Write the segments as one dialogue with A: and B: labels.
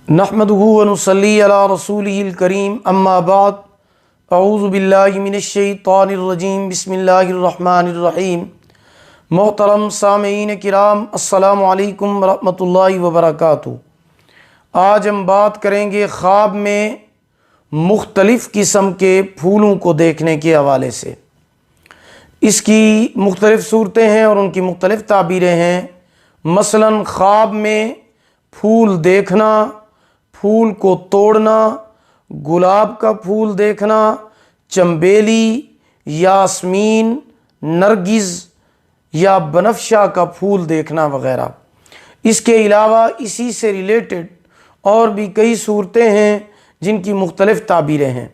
A: نحمدہ و نصلی علی رسولہ الکریم اما بعد اعوذ باللہ من الشیطان الرجیم بسم اللہ الرحمن الرحیم۔ محترم سامعین کرام، السلام علیکم ورحمۃ اللہ وبرکاتہ۔ آج ہم بات کریں گے خواب میں مختلف قسم کے پھولوں کو دیکھنے کے حوالے سے۔ اس کی مختلف صورتیں ہیں اور ان کی مختلف تعبیریں ہیں۔ مثلاً خواب میں پھول دیکھنا، پھول کو توڑنا، گلاب کا پھول دیکھنا، چنبیلی، یاسمین، نرگس یا بنفشہ کا پھول دیکھنا وغیرہ۔ اس کے علاوہ اسی سے ریلیٹڈ اور بھی کئی صورتیں ہیں جن کی مختلف تعبیریں ہیں۔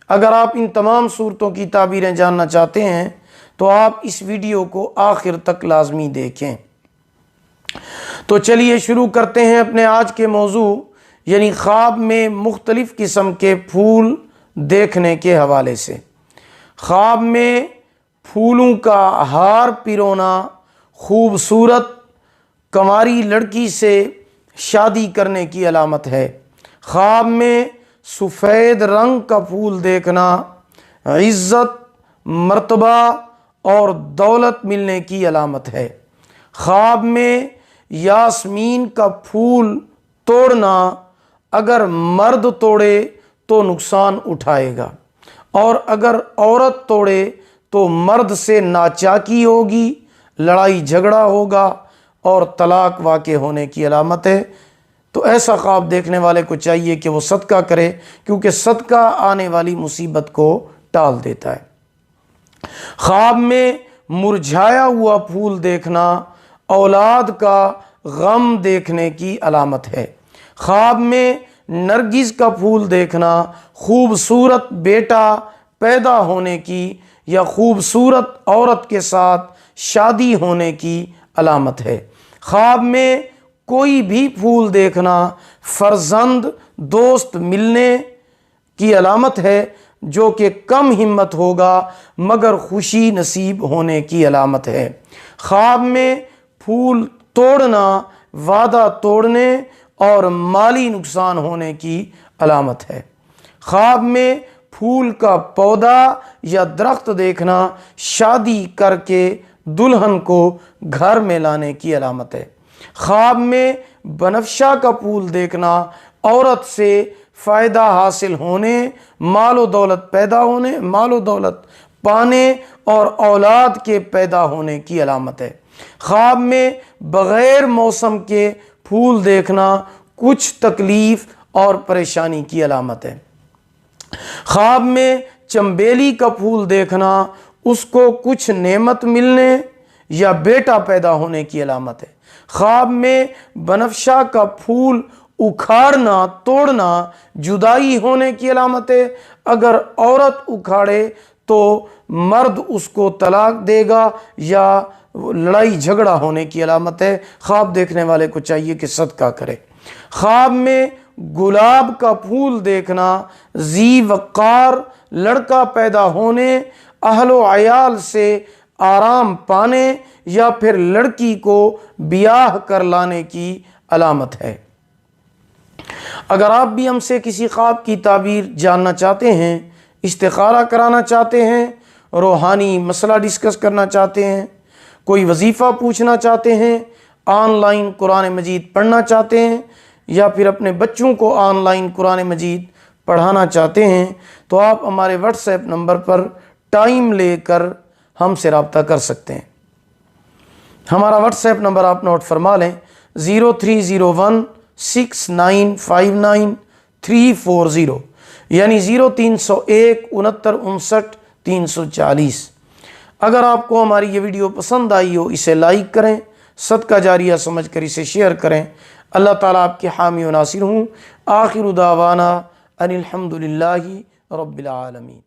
A: اگر آپ ان تمام صورتوں کی تعبیریں جاننا چاہتے ہیں تو آپ اس ویڈیو کو آخر تک لازمی دیکھیں۔ تو چلیے شروع کرتے ہیں اپنے آج کے موضوع، یعنی خواب میں مختلف قسم کے پھول دیکھنے کے حوالے سے۔ خواب میں پھولوں کا ہار پرونا خوبصورت کنواری لڑکی سے شادی کرنے کی علامت ہے۔ خواب میں سفید رنگ کا پھول دیکھنا عزت، مرتبہ اور دولت ملنے کی علامت ہے۔ خواب میں یاسمین کا پھول توڑنا، اگر مرد توڑے تو نقصان اٹھائے گا، اور اگر عورت توڑے تو مرد سے ناچاکی ہوگی، لڑائی جھگڑا ہوگا اور طلاق واقع ہونے کی علامت ہے۔ تو ایسا خواب دیکھنے والے کو چاہیے کہ وہ صدقہ کرے، کیونکہ صدقہ آنے والی مصیبت کو ٹال دیتا ہے۔ خواب میں مرجھایا ہوا پھول دیکھنا اولاد کا غم دیکھنے کی علامت ہے۔ خواب میں نرگس کا پھول دیکھنا خوبصورت بیٹا پیدا ہونے کی یا خوبصورت عورت کے ساتھ شادی ہونے کی علامت ہے۔ خواب میں کوئی بھی پھول دیکھنا فرزند دوست ملنے کی علامت ہے، جو کہ کم ہمت ہوگا مگر خوشی نصیب ہونے کی علامت ہے۔ خواب میں پھول توڑنا وعدہ توڑنے اور مالی نقصان ہونے کی علامت ہے۔ خواب میں پھول کا پودا یا درخت دیکھنا شادی کر کے دلہن کو گھر میں لانے کی علامت ہے۔ خواب میں بنفشہ کا پھول دیکھنا عورت سے فائدہ حاصل ہونے، مال و دولت پیدا ہونے، مال و دولت پانے اور اولاد کے پیدا ہونے کی علامت ہے۔ خواب میں بغیر موسم کے پھول دیکھنا کچھ تکلیف اور پریشانی کی علامت ہے۔ خواب میں چنبیلی کا پھول دیکھنا اس کو کچھ نعمت ملنے یا بیٹا پیدا ہونے کی علامت ہے۔ خواب میں بنفشہ کا پھول اکھاڑنا، توڑنا جدائی ہونے کی علامت ہے۔ اگر عورت اکھاڑے تو مرد اس کو طلاق دے گا یا لڑائی جھگڑا ہونے کی علامت ہے۔ خواب دیکھنے والے کو چاہیے کہ صدقہ کرے۔ خواب میں گلاب کا پھول دیکھنا ذی وقار لڑکا پیدا ہونے، اہل و عیال سے آرام پانے یا پھر لڑکی کو بیاہ کر لانے کی علامت ہے۔ اگر آپ بھی ہم سے کسی خواب کی تعبیر جاننا چاہتے ہیں، استخارہ کرانا چاہتے ہیں، روحانی مسئلہ ڈسکس کرنا چاہتے ہیں، کوئی وظیفہ پوچھنا چاہتے ہیں، آن لائن قرآن مجید پڑھنا چاہتے ہیں، یا پھر اپنے بچوں کو آن لائن قرآن مجید پڑھانا چاہتے ہیں، تو آپ ہمارے واٹس ایپ نمبر پر ٹائم لے کر ہم سے رابطہ کر سکتے ہیں۔ ہمارا واٹس ایپ نمبر آپ نوٹ فرما لیں، 03016959 یعنی 0301 69 340۔ اگر آپ کو ہماری یہ ویڈیو پسند آئی ہو، اسے لائک کریں، صدقہ جاریہ سمجھ کر اسے شیئر کریں۔ اللہ تعالیٰ آپ کے حامی و ناصر ہوں۔ آخر دعوانا ان الحمد للہ رب العالمین۔